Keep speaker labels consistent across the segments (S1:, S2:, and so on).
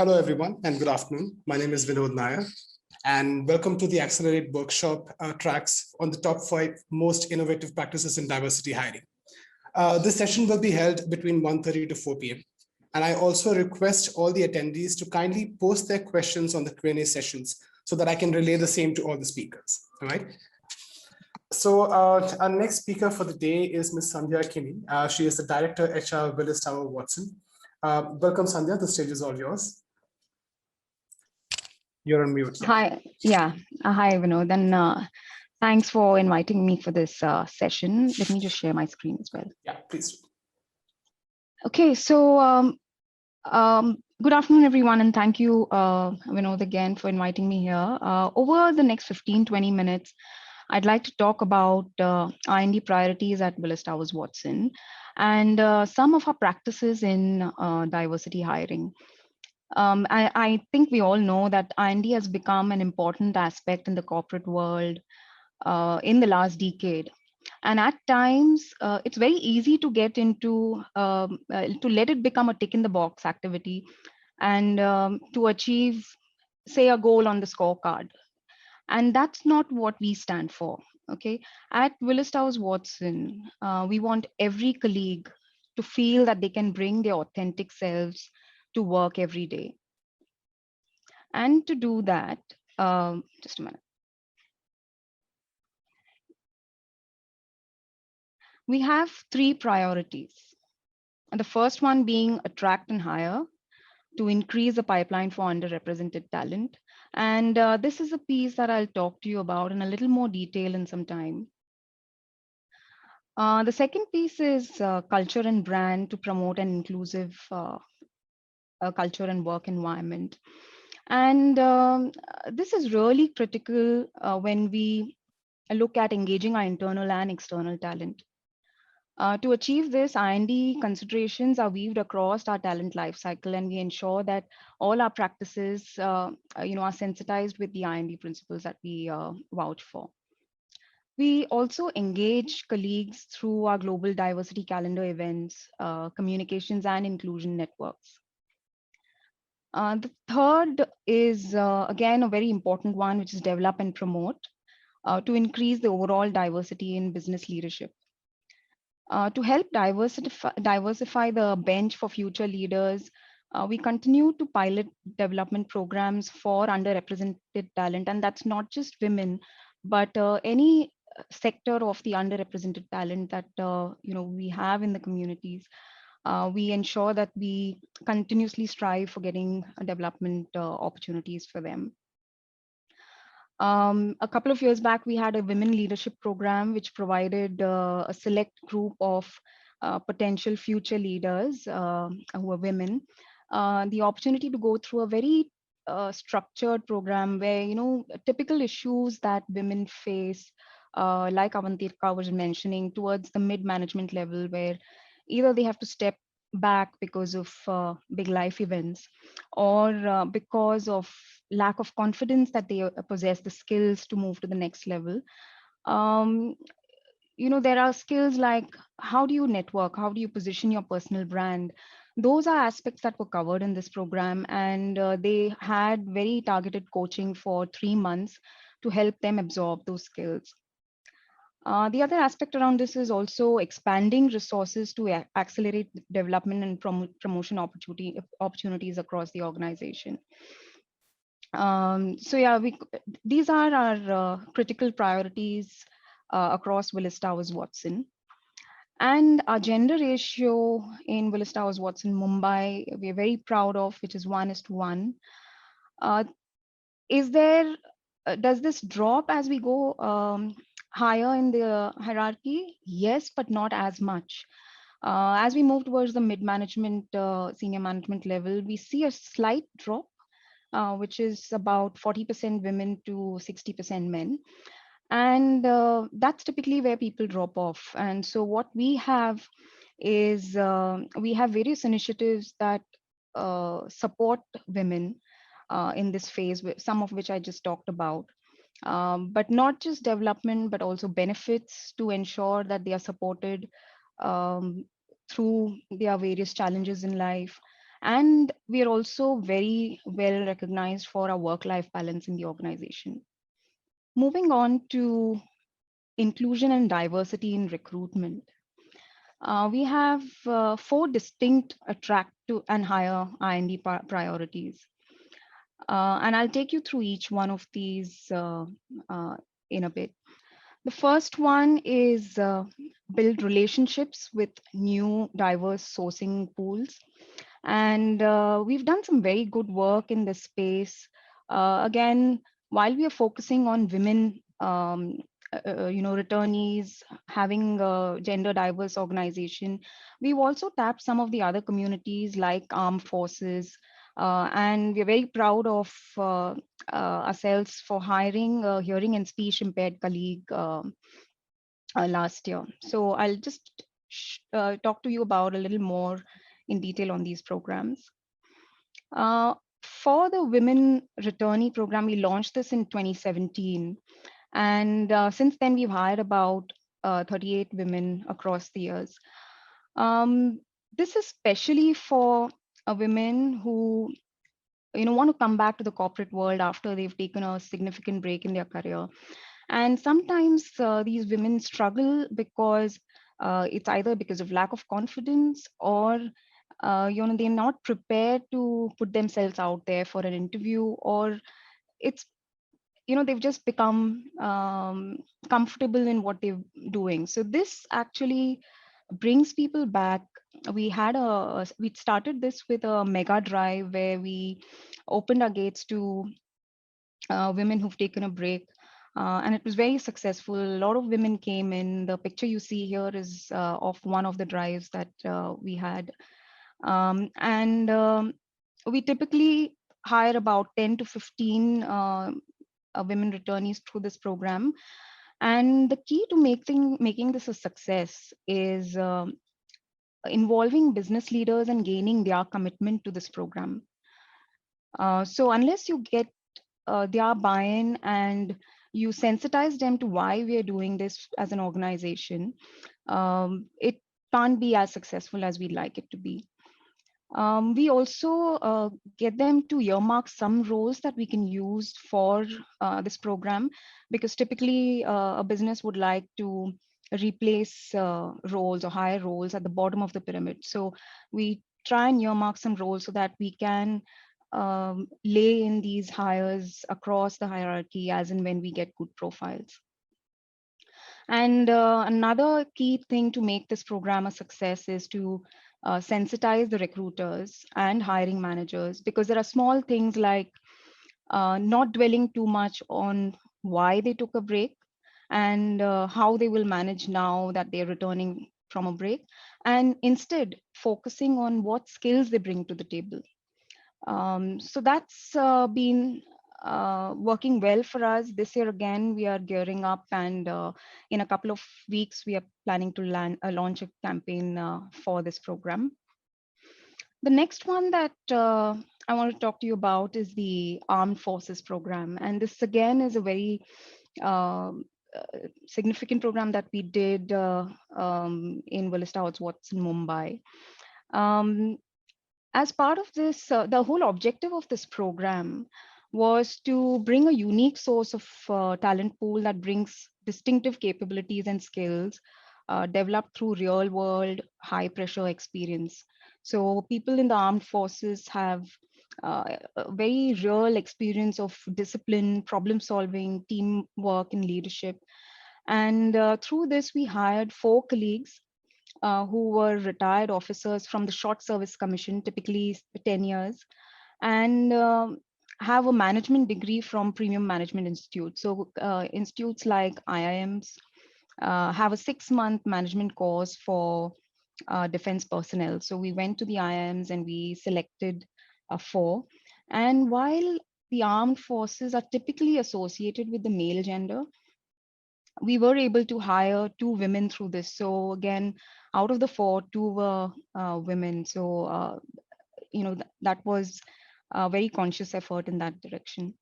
S1: Hello, everyone, and good afternoon. My name is Vinod Nair, and welcome to the AccelHERate workshop tracks on the top 5 most innovative practices in diversity hiring. This session will be held between 1:30 to 4 p.m. And I also request all the attendees to kindly post their questions on the Q&A sessions so that I can relay the same to all the speakers. All right. So our next speaker for the day is Ms. Sandhya Kini. She is the Director HR Willis Towers Watson. Welcome, Sandhya. The stage is all yours. You're on mute.
S2: Yeah. Hi, Vinod. And thanks for inviting me for this session. Let me just share my screen as well.
S1: Yeah, please.
S2: Okay, so good afternoon, everyone, and thank you, Vinod, again for inviting me here. Over the next 15-20 minutes, I'd like to talk about R&D priorities at Willis Towers Watson and some of our practices in diversity hiring. I think we all know that R&D has become an important aspect in the corporate world in the last decade. And at times, it's very easy to get into, to let it become a tick in the box activity and to achieve, say, a goal on the scorecard. And that's not what we stand for, okay? At Willis Towers Watson, we want every colleague to feel that they can bring their authentic selves to work every day. And to do that, just a minute. We have 3 priorities. And the first one being attract and hire to increase the pipeline for underrepresented talent. And this is a piece that I'll talk to you about in a little more detail in some time. The second piece is culture and brand to promote an inclusive culture and work environment. And this is really critical when we look at engaging our internal and external talent. To achieve this, R&D considerations are weaved across our talent lifecycle, and we ensure that all our practices, are sensitized with the R&D principles that we vouch for. We engage colleagues through our global diversity calendar events, communications and inclusion networks. The third is, again, a very important one, which is develop and promote to increase the overall diversity in business leadership. To help diversify the bench for future leaders, we continue to pilot development programs for underrepresented talent, and that's not just women, but any sector of the underrepresented talent that we have in the communities. We ensure that we continuously strive for getting development opportunities for them. A couple of years back, we had a women leadership program, which provided a select group of potential future leaders who were women, the opportunity to go through a very structured program where, typical issues that women face, like Avantika was mentioning, towards the mid-management level, where either they have to step back because of big life events or because of lack of confidence that they possess the skills to move to the next level. There are skills like how do you network, how do you position your personal brand. Those are aspects that were covered in this program, and they had very targeted coaching for 3 months to help them absorb those skills. The other aspect around this is also expanding resources to accelerate development and promotion opportunities across the organization. These are our critical priorities across Willis Towers Watson. And our gender ratio in Willis Towers Watson, Mumbai, we're very proud of, which is 1:1. Does this drop as we go higher in the hierarchy? Yes, but not as much. As we move towards the mid-management, senior management level, we see a slight drop, which is about 40% women to 60% men. And that's typically where people drop off. And so what we have is we have various initiatives that support women in this phase, some of which I just talked about. But not just development, but also benefits to ensure that they are supported through their various challenges in life, And we are also very well recognized for our work-life balance in the organization. Moving on to inclusion and diversity in recruitment. We have four distinct attract to and hire I&D priorities. And I'll take you through each one of these uh, in a bit. The first one is build relationships with new diverse sourcing pools. And we've done some very good work in this space. Again, while we are focusing on women, returnees, having a gender diverse organization, we've also tapped some of the other communities like armed forces. And we're very proud of ourselves for hiring a hearing and speech impaired colleague last year. So I'll just talk to you about a little more in detail on these programs. For the Women Returnee program, we launched this in 2017. And since then, we've hired about 38 women across the years. This is especially for women who want to come back to the corporate world after they've taken a significant break in their career. And sometimes these women struggle because it's either because of lack of confidence or they're not prepared to put themselves out there for an interview, or it's they've just become comfortable in what they're doing. So this actually brings people back. We started this with a mega drive where we opened our gates to women who've taken a break. And it was very successful. A lot of women came in. The picture you see here is of one of the drives that we had. And we typically hire about 10 to 15 women returnees through this program. And the key to making this a success is involving business leaders and gaining their commitment to this program. So unless you get their buy-in and you sensitize them to why we are doing this as an organization, it can't be as successful as we'd like it to be. We also get them to earmark some roles that we can use for this program, because typically a business would like to replace roles or hire roles at the bottom of the pyramid. So we try and earmark some roles so that we can lay in these hires across the hierarchy as and when we get good profiles. And another key thing to make this program a success is to sensitize the recruiters and hiring managers, because there are small things like not dwelling too much on why they took a break and how they will manage now that they're returning from a break, and instead focusing on what skills they bring to the table. So that's been working well for us. This year again, we are gearing up, and in a couple of weeks, we are planning to launch a campaign for this program. The next one that I want to talk to you about is the Armed Forces program. And this again is a very significant program that we did in Willis Towers Watson, Mumbai. As part of this, the whole objective of this program was to bring a unique source of talent pool that brings distinctive capabilities and skills developed through real world, high pressure experience. So people in the armed forces have a very real experience of discipline, problem solving, teamwork, and leadership. And through this, we hired 4 colleagues who were retired officers from the Short Service Commission, typically 10 years, and have a management degree from Premium Management Institute. So institutes like IIMs have a 6-month management course for defense personnel. So we went to the IIMs and we selected 4. And while the armed forces are typically associated with the male gender, we were able to hire 2 women through this. So again, out of the 4, 2 were women. So, that was a very conscious effort in that direction.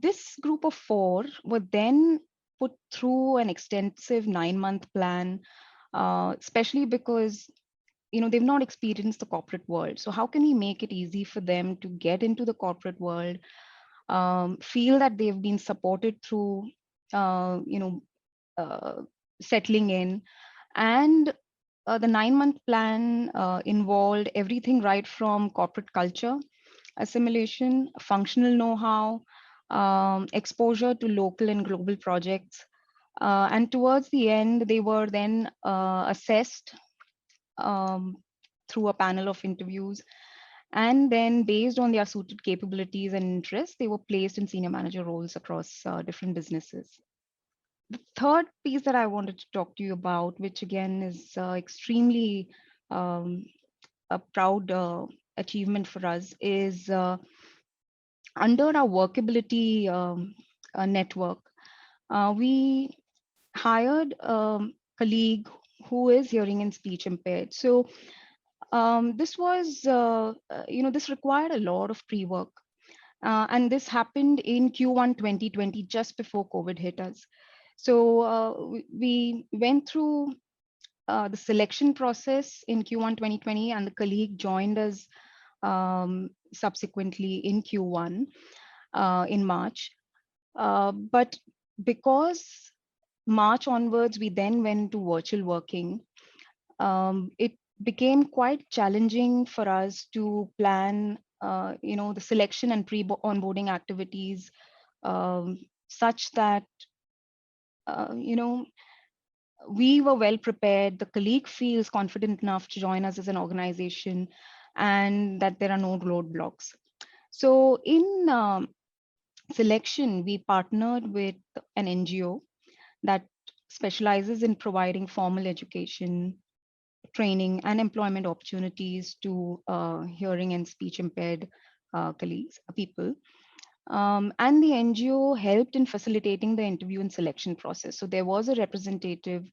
S2: This group of 4 were then put through an extensive 9-month plan, especially because, they've not experienced the corporate world. So how can we make it easy for them to get into the corporate world, feel that they've been supported through, uh, settling in. And the 9-month plan involved everything right from corporate culture, assimilation, functional know-how, exposure to local and global projects. And towards the end, they were then assessed um, through a panel of interviews. And then based on their suited capabilities and interests, they were placed in senior manager roles across different businesses. The third piece that I wanted to talk to you about, which again is extremely um, a proud achievement for us, is under our workability network, we hired a colleague who is hearing and speech impaired. So this was, this required a lot of pre-work. And this happened in Q1 2020, just before COVID hit us. So we went through the selection process in Q1 2020, and the colleague joined us subsequently in Q1 in March. But because March onwards, we then went to virtual working, it became quite challenging for us to plan, the selection and pre-onboarding activities such that, we were well prepared. The colleague feels confident enough to join us as an organization, and that there are no roadblocks. So in selection, we partnered with an NGO that specializes in providing formal education, training, and employment opportunities to hearing and speech impaired colleagues, people. And the NGO helped in facilitating the interview and selection process. So there was a representative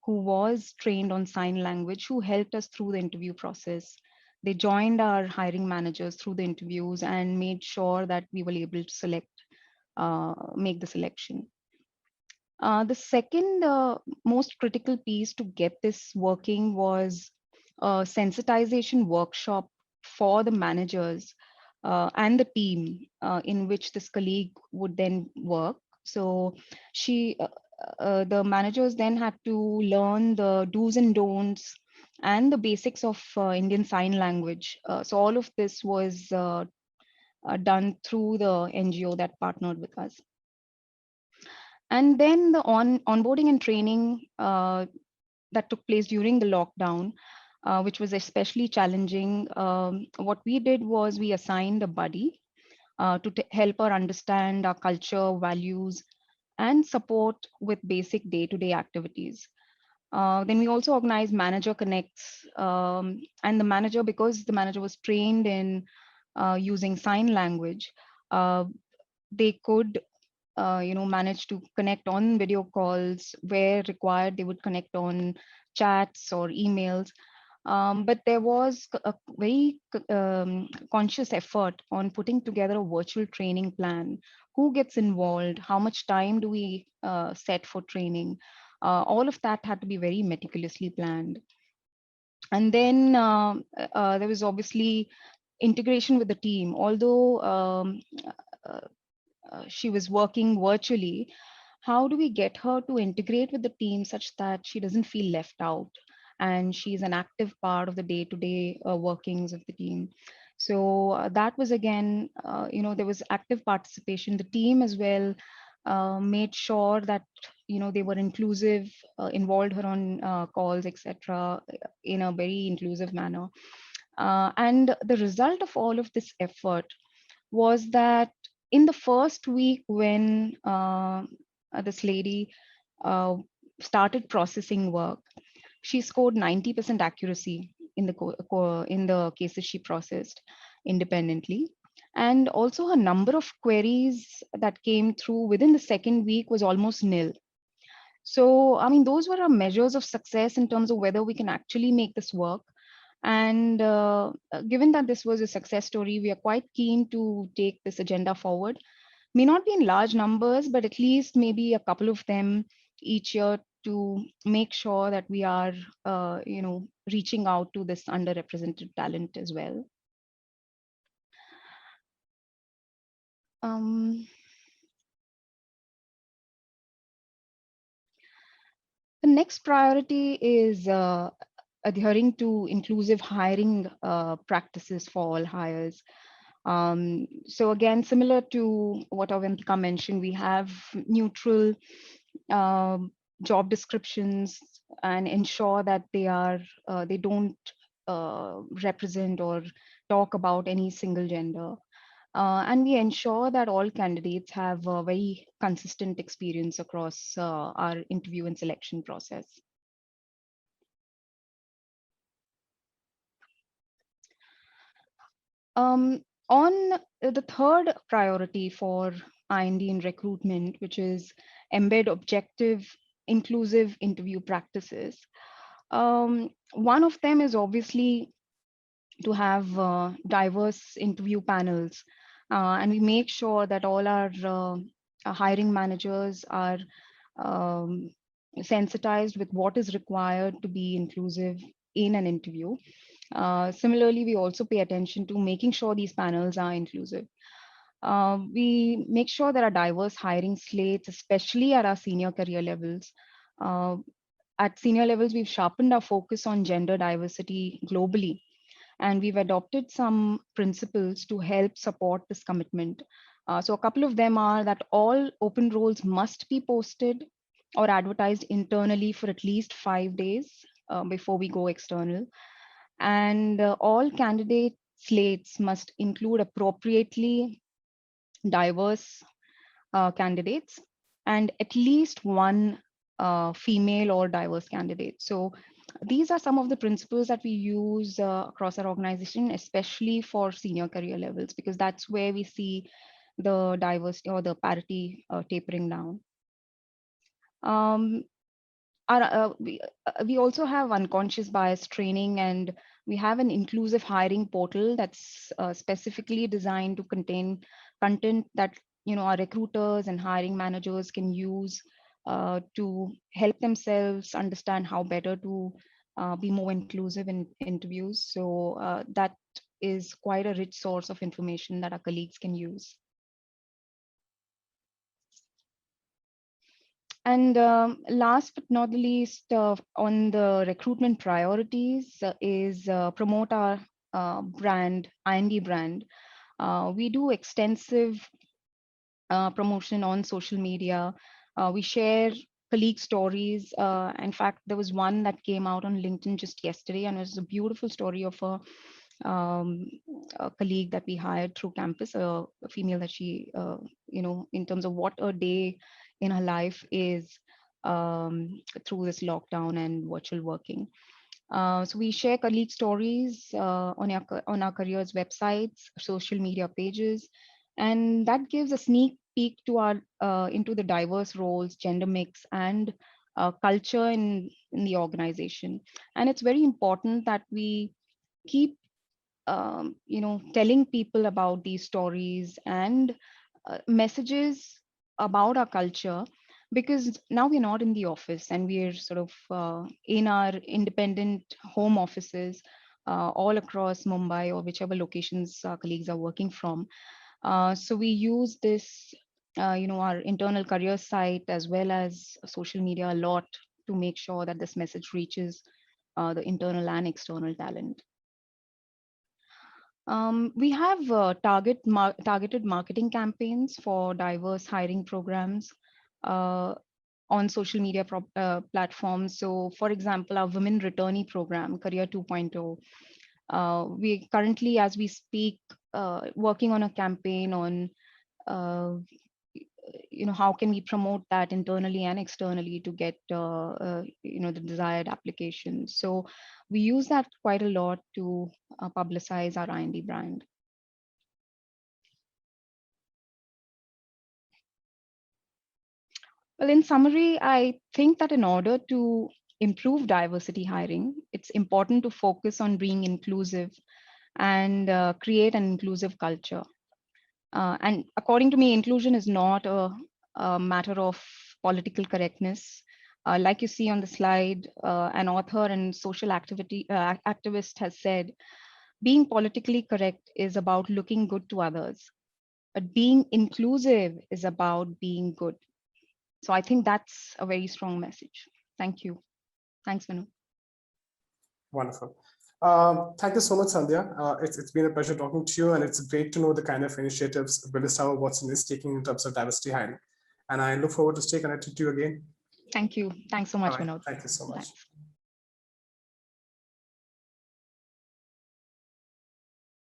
S2: who was trained on sign language who helped us through the interview process. They joined our hiring managers through the interviews and made sure that we were able to make the selection. The second most critical piece to get this working was a sensitization workshop for the managers and the team in which this colleague would then work. So the managers then had to learn the do's and don'ts and the basics of Indian Sign Language. So all of this was done through the NGO that partnered with us. And then the onboarding and training that took place during the lockdown, which was especially challenging. What we did was we assigned a buddy to help her understand our culture, values, and support with basic day-to-day activities. Then we also organized manager connects, and the manager, because the manager was trained in using sign language, they could manage to connect on video calls. Where required, they would connect on chats or emails. But there was a very conscious effort on putting together a virtual training plan. Who gets involved? How much time do we set for training? All of that had to be very meticulously planned. And then there was obviously integration with the team. Although she was working virtually, how do we get her to integrate with the team such that she doesn't feel left out and she's an active part of the day-to-day workings of the team? So that was again, there was active participation. The team as well made sure that they were inclusive, involved her on calls, etc., in a very inclusive manner. And the result of all of this effort was that in the first week when this lady started processing work, she scored 90% accuracy in the cases she processed independently. And also her number of queries that came through within the second week was almost nil. So, I mean, those were our measures of success in terms of whether we can actually make this work. And given that this was a success story, we are quite keen to take this agenda forward. May not be in large numbers, but at least maybe a couple of them each year to make sure that we are, reaching out to this underrepresented talent as well. Um, the next priority is adhering to inclusive hiring practices for all hires. So again, similar to what Avantika mentioned, we have neutral job descriptions and ensure that they don't represent or talk about any single gender. And we ensure that all candidates have a very consistent experience across our interview and selection process. On the third priority for I&D in recruitment, which is embed objective, inclusive interview practices. One of them is obviously to have diverse interview panels. And we make sure that all our hiring managers are um, sensitized with what is required to be inclusive in an interview. Similarly, we also pay attention to making sure these panels are inclusive. We make sure there are diverse hiring slates, especially at our senior career levels. Uh, at senior levels, we've sharpened our focus on gender diversity globally, and we've adopted some principles to help support this commitment. So a couple of them are that all open roles must be posted or advertised internally for at least 5 days before we go external. And all candidate slates must include appropriately diverse candidates and at least one female or diverse candidate. So these are some of the principles that we use across our organization, especially for senior career levels, because that's where we see the diversity or the parity tapering down. We also have unconscious bias training, and we have an inclusive hiring portal that's specifically designed to contain content that our recruiters and hiring managers can use to help themselves understand how better to be more inclusive in interviews. So that is quite a rich source of information that our colleagues can use. And last but not the least, on the recruitment priorities is promote our brand, I&D brand. We do extensive promotion on social media. We share colleague stories. In fact, there was one that came out on LinkedIn just yesterday, and it was a beautiful story of a colleague that we hired through campus, a female that she, in terms of what a day in her life is through this lockdown and virtual working. So we share colleague stories on our careers websites, social media pages, and that gives a sneak peek to our into the diverse roles, gender mix, and culture in the organization. And it's very important that we keep telling people about these stories and messages about our culture, because now we're not in the office and we're sort of in our independent home offices all across Mumbai or whichever locations our colleagues are working from. So we use this, our internal career site as well as social media a lot to make sure that this message reaches the internal and external talent. We have targeted marketing campaigns for diverse hiring programs on social media platforms. So, for example, our Women Returnee program, Career 2.0, we currently, as we speak, working on a campaign on how can we promote that internally and externally to get the desired applications. So we use that quite a lot to publicize our I&D brand. Well, in summary, I think that in order to improve diversity hiring, it's important to focus on being inclusive and create an inclusive culture. And according to me, inclusion is not a matter of political correctness. Like you see on the slide, an author and social activist has said, being politically correct is about looking good to others, but being inclusive is about being good. So I think that's a very strong message. Thank you. Thanks, Manu.
S1: Wonderful. Thank you so much, Sandhya. It's been a pleasure talking to you, and it's great to know the kind of initiatives Willis Towers Watson is taking in terms of diversity hiring. And I look forward to stay connected to you again.
S2: Thank you. Thanks so much,
S1: All right.
S2: Manoj.
S1: Thank you so much.
S2: Thanks.